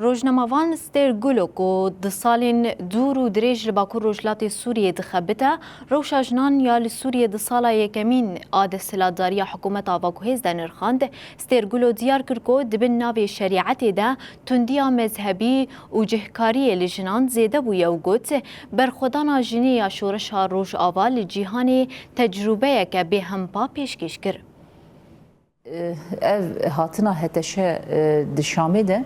روجنامه‌وان سترگولوک و دسالین دور و درێژ li bakur rojhilatê Sûriyê dixebite, rewşa jinan ya li Sûriyê di sala yekemîn a desthilatdariya hikûmeta Vaguhêz de nirxand, Stêrgulo diyar kir ku dibin navê şerîetê de tundiya mezhebî û cihkariyê li jinan zêde bûye û got berxwedana jinê ya şoreşa Rojava li cîhanê tecrûbeyeke bêhempa pêşkêş kir. Ev hatina heteşe di Şamê de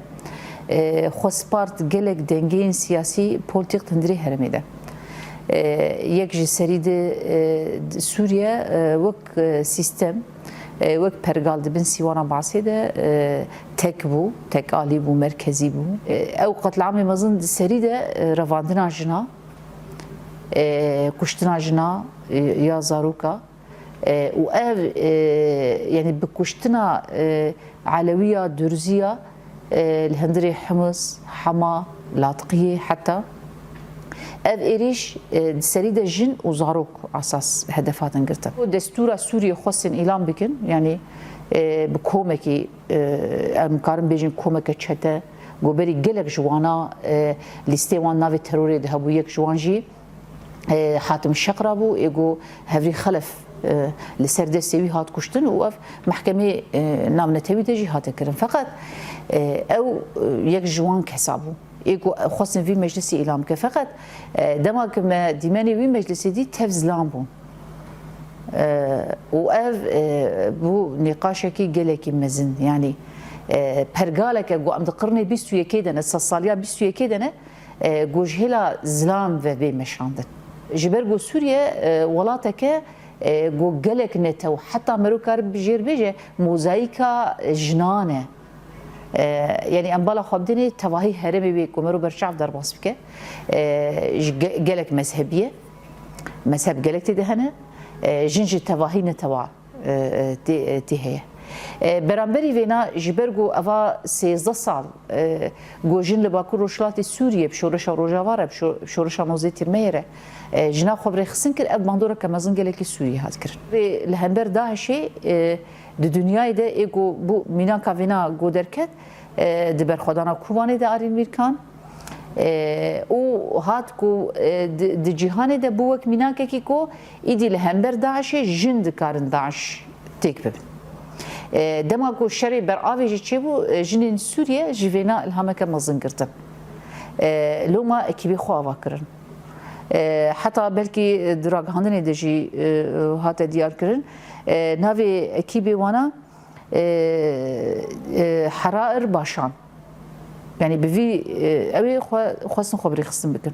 xwespart gelek dengeyên siyasî politik tindirê herêmê de. Yek ji serî de Sûriye wek sîstem wek pergal dibin sîwana Basê de tek bû, tek alî bû, merkezî bû. Ew qetlamê mezin di serî de revandina jina, kuştina jina ya zaroka û ev yani bi kuştina Alewiya, Dürziya li hundirê Hims, Hema, Latqiyê heta ev êrîş di serî de jin û zarok asas hedef hatin girtin. Destûra Sûriyê xwestin îlan bikin, yani bi komekî em karin bêjin komeke çete goberî gelek ji wana lîstê wan navê terorê de hebû, yek ji wan jî Hatim Şeqra bû, êgo hevrî xelef li ser destê wî hat kuştin û ev mehkemê navnetewî de jî hate kirin. Feqet ew yek ji wan kesa bû. Êgo xwestin vî meclisî îlan bike. Feqet dema ku me dîmenê wî meclisê dît tev zilam bûn. û ev bû nîqaşekî gelekî mezin. Yani pergaleke got em di qirnê bîst û yekê de ne, sed saliya bîst û yekê de ne, got ji hêla zilam ve bê meşandin. Ji ber got Sûriye welateke got gelek netew, heta merû kar bijêr bêje mozayîka jinan e. Yani em bala xwebdinê tevahî herêmê wê ku merû berçav derbas bike ji gelek mezhebiye, mezheb gelek tê de hene, jin jî tevahî netewa tê heye. Beramberî vêna ji ber ku eva 13 sal got jin li bakur rojhilatê Sûriyê bi şoreşa Rojava re, bi şoreşa nozê Tirmeyê re jina xwe bi rêxistin kir, ev bandoreke mezin gelekî Sûriyê hat kirin. Li hember Daişê di dünyayê de êgo bu mînaka vêna got derket di berxwedana Kubanê de arîn vîrkan û hat ku di cîhanê de bû wek mînakekî ku îdî li hember Daişê jin dikarin Daeş têk bibin. Dema ku şerê beravê jî çêbû, jinên Sûriye ji vêna ilhameke mezin girtin. Loma ekîbê xwe ava kirin. Heta belkî di ragihandinê de jî hate diyar kirin. Navê ekîbê wana Herair Başan. Yani bi vî ew ê xwestin xwe bi rêxistin bikin.